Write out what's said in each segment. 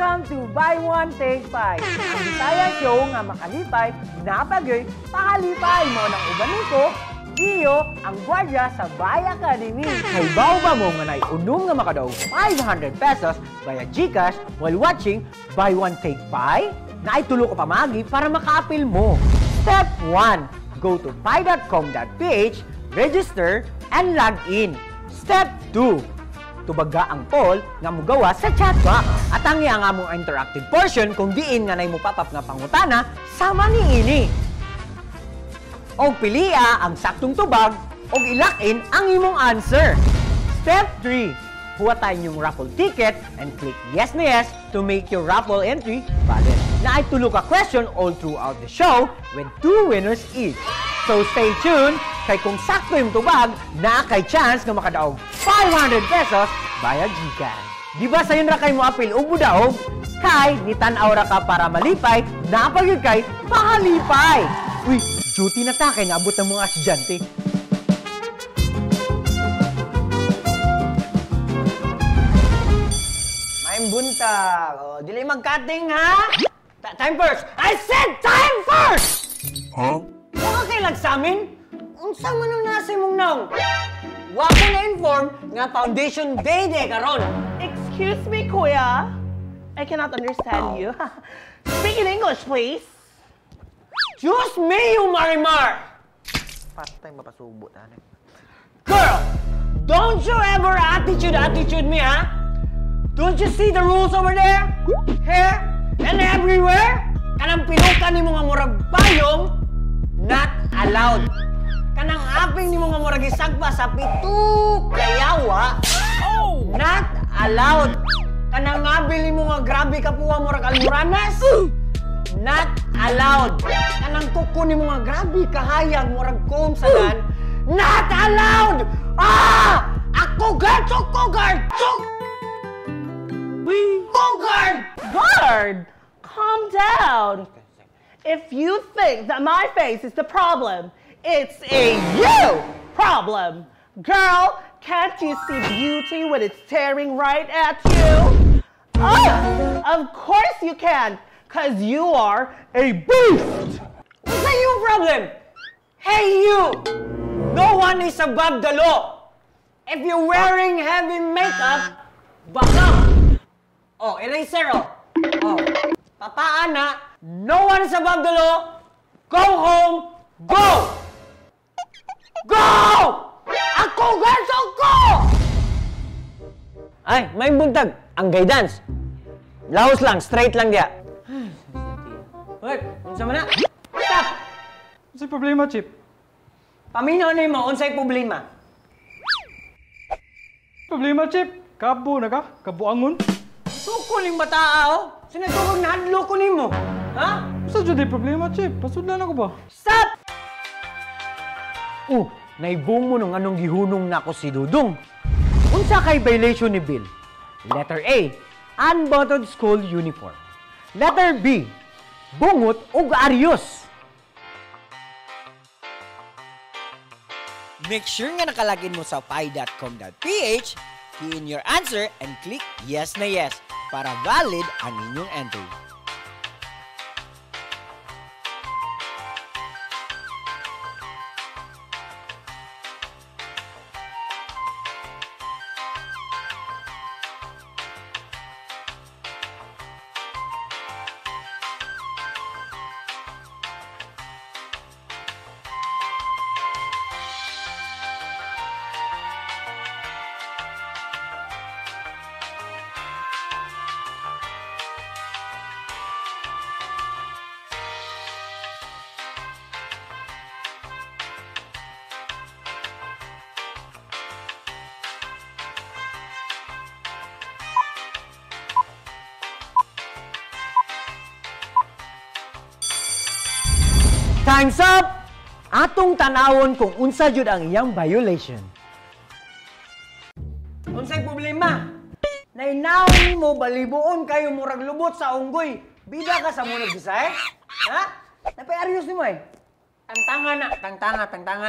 Welcome to Buy One, Take Five. Ang Bisaya show nga makalipay, napagay, pakalipay mo ng uban ko, Gio, ang gwardiya sa Buy Academy. Kay ba mo nga naiunom nga makadaog 500 pesos via GCash while watching Buy One, Take Five? Naitulo ko pamagi para maka-appeal mo. Step 1. Go to buy.com.ph, register, and log in. Step 2. Tubaga ang poll nga mugawa sa chat box. At ang nga mong interactive portion kung diin nga nay mo papap nga pangutana sama ni ini. O pilia ang saktong tubag o ilak-in ang imong answer. Step 3. Huwatayin yung raffle ticket and click yes na yes to make your raffle entry valid. Na ay tulo ka question all throughout the show with 2 winners each. So stay tuned kay kung sakto yung tubag, na kay chance nga makadaog 500 pesos via GCash. Di ba sayon ra kay mo apil og mudaog? Kay nitan-aw ra ka para malipay, napagid kay pakalipay. Uy, duty na ta kay naabot ng mga estudyante. May buntag. Oh, dili mag-cutting ha? Time first. I said time first. Huh? Wala kay lagsamin? Unsa man ang nasa imong naong? Wa ko na-inform nga Foundation Day karon. Excuse me, Kuya. I cannot understand you. Speak in English, please. Diyos mayo, Marimar! Patay mapasubo tani. Girl, don't you ever attitude me, ha? Don't you see the rules over there? Here and everywhere? Kanang pinukan ni mga murag bayong, not allowed. Kanang aping ni mga murag isagpa sa pitu kayawa, not allowed. Kanang ngabil ni mga grabe kapuwa murag almoranas, not allowed. Kanang kuko ni mga grabe kahayag murag comb sagan, not allowed. Ah! Ako guard, guard, guard! Guard! Calm down. If you think that my face is the problem, it's a you problem. Girl, can't you see beauty when it's staring right at you? Oh, of course you can, because you are a beast. What's that your problem? Hey you! No one is above the law. If you're wearing heavy makeup, baka. Oh, eraser oh. Oh, papaana. No one is above the law. Go home. Go! Go! Ako ganso ko! Ay, may buntag. Ang guidance. Laos lang, straight lang diya. Wait, unsa man na? Stop! Unsay problema, Chip? Paminaw na mo, unsay problema? Problema, Chip? Kabo na ka? Kabuangon? Suko ning bata oh. Sinatubag na hadlo ko nimo. Ha? Usa jud ay problema, Chip? Pasudlan ako ba? Stop! Naibong mo nung anong gihunong na ako si Dudong. Unsa kay violation ni Bill? Letter A, unbuttoned school uniform. Letter B, bungot ug aryos. Make sure nga nakalagin mo sa pi.com.ph, key in your answer and click yes na yes para valid ang inyong entry. Time's up! Atong tanawon kung unsa jud ang iyang violation. Unsay problema? Nainawon mo balibuon kayo murag lubot sa unggoy. Bida ka sa munag Bisaya? Ha? Napay-aryos nimo eh. Tangtanga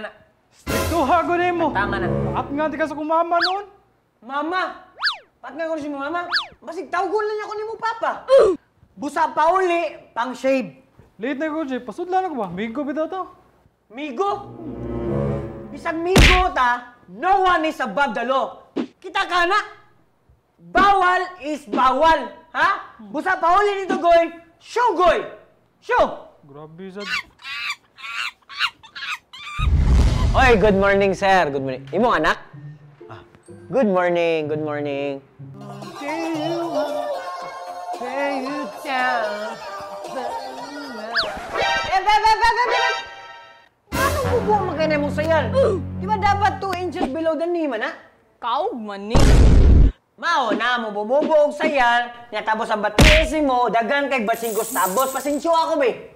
na. Striktuha ko nimo. Tangtanga na. At nga di ka sa kumama noon. Mama! Pat nga ko si mama. Masig tawgon lang ako ni mo, Papa. Busa pa uli, pang shave. Late na ko, Chip. Pasudlan ako ba? Migo bitaw to. Migo? Bisag migo ta, no one is above the law. Kita ka na? Bawal is bawal. Ha? Busa pa uli nito, Goy. Show, Goy! Show! Grabe sad. Oy, good morning, sir. Good morning. Imong anak? Good morning, good morning. Anong bubuo magkana mong sayal? Di ba dapat 2 inches below the knee man, ha? Kaog man ni. Mao na mo bumubuo og sayal, nya tapos ang batisi mo, dagan kay basingkos tabos, pasensyo ako be.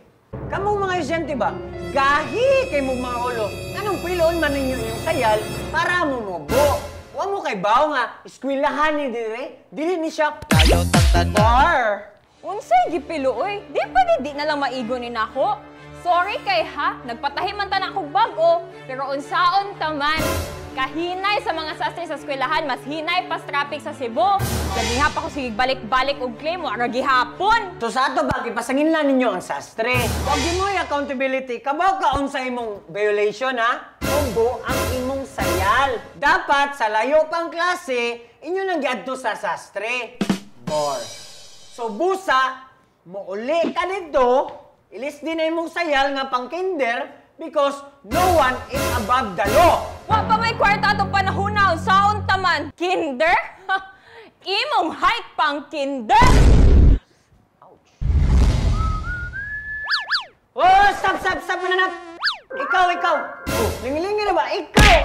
Kamong mga estudyante ba? Gahi kay mo mga ulo. Anong pilon man ninyo yung sayal para mo mubo? Wa mo kay bawo nga, eskwelahan ni dire. Dili ni siya. Bar. Unsay gipilo oy? Di pa di na lang maigo ni nako. Sorry kay ha, nagpatahi man ta na akong bag-o, pero unsaon ta man. Kahinay sa mga sastre sa eskwelahan, mas hinay pa traffic sa Cebu. Gabiha pa ko sige balik-balik og claim mo ara gihapon. To sa ato ba pasangin lang ninyo ang sastre. Wag mo yung accountability. Kabaw ka sa imong violation, ha? Umbo ang imong sayal. Dapat sa layo pang klase, inyo nang giadto sa sastre. Or so busa mo uli ka dito, ilis din na imong sayal nga pang kinder because no one is above the law. Wa pa may kwarta atong panahuna unsaon ta man. Kinder? Imong height pang kinder? Oh, stop, mananap! Ikaw! Oh, lingi-lingi na ba?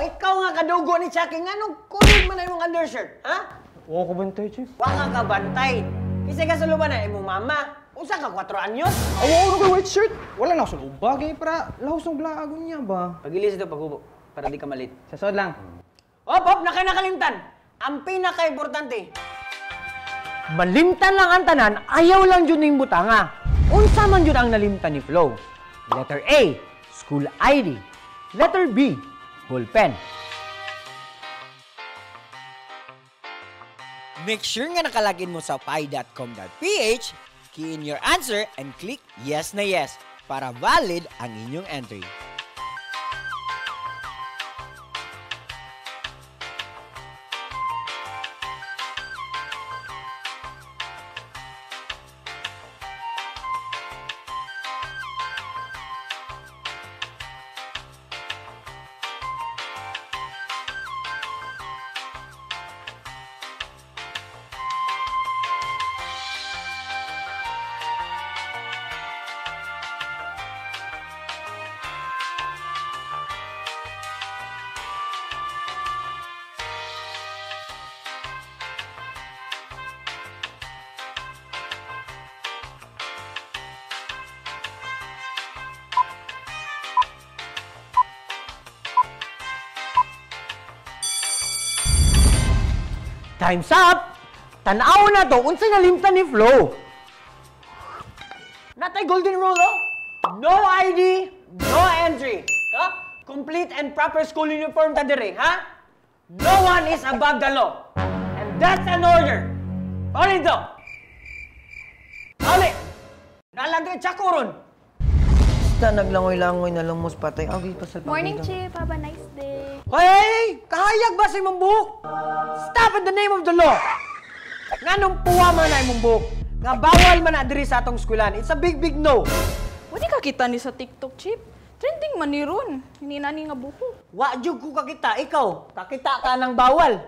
Ikaw nga kadugo ni Chucky. Anong kulid man na yung undershirt, ha? Oo ko bantay, Chip. Wa ka bantay. Kasi ka sa luban na imong mama. Unsa ka 4 anyos? Awo ko white shirt. Wala na ako sa bagay para lahos ng blaagon niya ba? Pagilis ito paghubo para di ka malit. Sa sod lang. Hop, nakalimtan. Ang pinaka-importante. Malimtan lang ang tanan, ayaw lang jud ning butanga. Unsa man jud ang nalimtan ni Flo? Letter A, school ID. Letter B, ballpen. Make sure nga nakalagin mo sa pi.com.ph, key in your answer and click yes na yes para valid ang inyong entry. Time's up! Tanaw na to, unsay nalimtan ni Flo? Natay golden rule, oh? No ID, no entry. Ha? Complete and proper school uniform ta dire, ha? No one is above the law. And that's an order. Paulit to. Paulit! Nalandre chakuron. Basta naglangoy-langoy na lumos patay. Okay, pasal pa. Morning, Chip. Have a nice day. Hey! Kahayag ba sa imong buhok? Stop in the name of the law! Nganong puwa man na imong buhok? Nga bawal man na diri sa atong eskwelahan. It's a big no. Wadi ka kita ni sa TikTok, Chip. Trending man ni ron. Hindi na ni nga buko. Wa jud ko kakita, ikaw. Kakita ka ng bawal.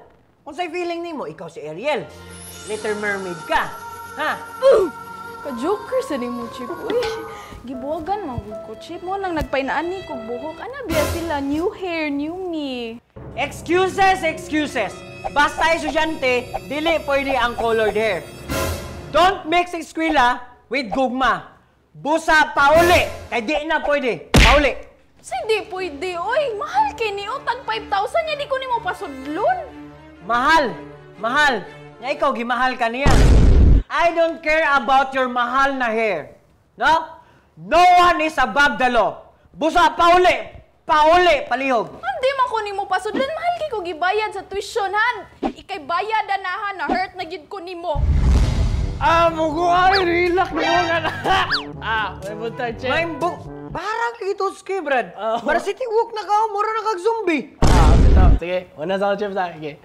Unsay feeling nimo? Ikaw si Ariel. Little Mermaid ka. Ha? Ka-joker sa ni mo, Chip. Uy, gibuwagan manggod ko, Chip. Mo lang nagpainaan ni kog buhok. Ana biya sila, new hair, new me. Excuses. Basta estudyante, dili pwede ang colored hair. Don't mix eskwela with gugma. Busa pauli, kay di na pwede. Pauli. Hindi pwede, oy. Mahal kay ni tag 5,000 niya di ko ni mo pasudlon. Mahal. Nga ikaw, gimahal ka niya. I don't care about your mahal na hair. No? No one is above the law. Busa pauli, palihog. Hindi man ko ni mo pasudlon. Mahal kay ko gibayad sa tuition, han. Ikay bayad anahan na hurt na gid ko ni mo. Muguan, relax na mo nga na. May buntay, Chip. Barang lagi to ski, Brad. Para si Tigwok na ka, mura na kag-zombie. Sige. Una sa Chip sa sige.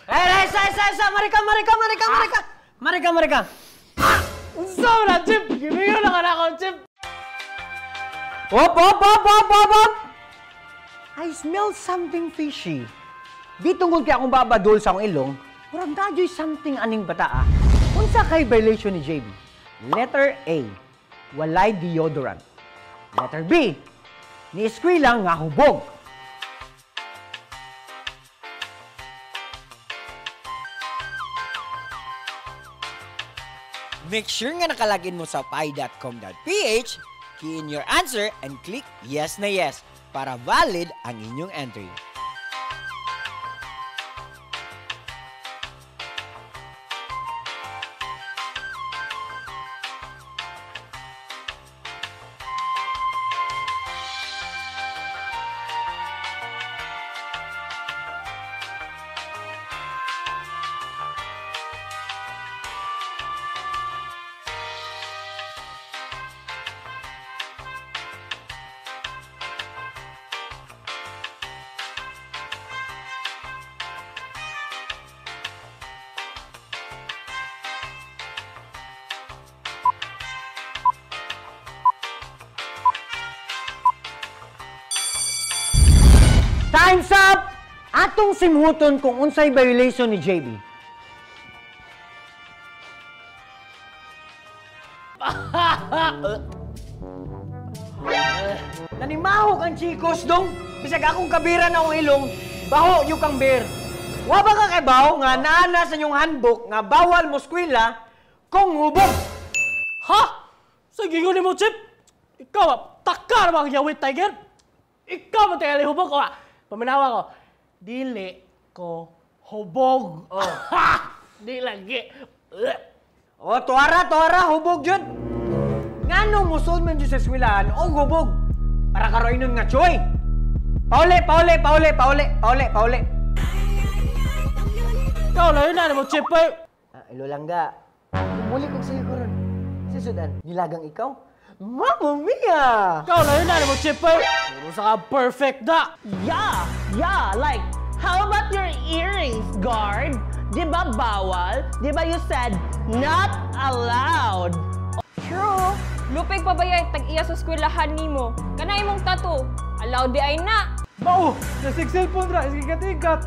Sa! Marika! Unsa na, Chip? Gimiyo na ka na ako, Chip. Hop! I smell something fishy. Di tungkol kaya akong babadol sa akong ilong, murag dadyo'y something aning bata. Unsa kay violation ni JB? Letter A, walay deodorant. Letter B, ni-eskwela nga hubog. Make sure nga nakalagin mo sa pi.com.ph, key in your answer, and click yes na yes para valid ang inyong entry. Time's up! Atong simhuton kung unsay violation ni JB. Nanimahok ang chikos dong. Bisag akong kabira na akong ilong, baho yung kang beer. Wa ba ka kay baho nga naana sa inyong handbook nga bawal mo skwela kung hubog? Ha? Sige ko ni mo, Chip. Ikaw, takar mga yawit, Tiger. Ikaw mo tayo hubog ko, paminawa ko. Dili ko hubog. Di lagi. Tuara, hubog yun. Ngano musod man dyan sa eskwelahan o hubog? Para karoy nun nga, Choy. Pauli. Ikaw na yun na mo, Chip. Ilo lang ga. Muli kong sa'yo ko ron. Sudan, nilagang ikaw? Mamma mia! Ikaw na yun na mo, Chip. Puro sa ka perfect da. Yeah, like, how about your earrings, guard? Di ba bawal? Di ba you said not allowed? True. Lupig pa ba yung tag-iya sa eskwelahan nimo? Kanay mong tattoo. Allowed di ay na. Bao! Nasig cellphone ra, isigat-igat.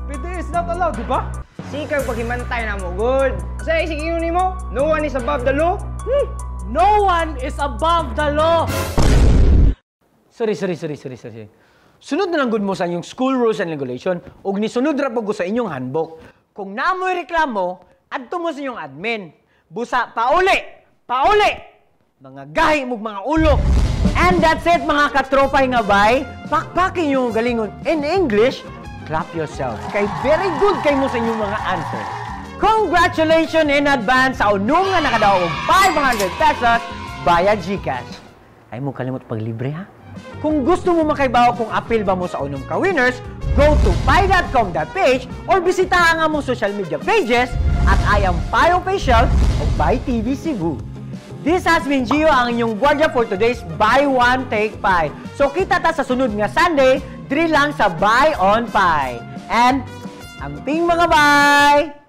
PDA is not allowed, di ba? Sikag paghimantay na mo, good. Sa isig ni mo, no one is above the law. No one is above the law. Sorry. Sunod na lang good mo sa inyong school rules and regulation ug nisunod ra po ko sa inyong handbook. Kung naamoy reklamo, adto mo sa inyong admin. Busa, pauli! Mga gahi mong mga ulo. And that's it mga katropay nga bay. Pakpakin yung galingon in English. Clap yourself. Kay very good kay mo sa inyong mga answers. Congratulations in advance sa unong nga nakadaog 500 pesos via GCash. Ay mo kalimot paglibre ha? Kung gusto mo makaibaw kung apil ba mo sa unong ka-winners, go to pi.com.ph or bisitahan nga mong social media pages at I am Pi Official o Pi TV Cebu. This has been Gio, ang inyong gwardiya for today's Buy One Take Pi. So kita ta sa sunod nga Sunday, 3 lang sa Buy on Pi. And, amping mga bye!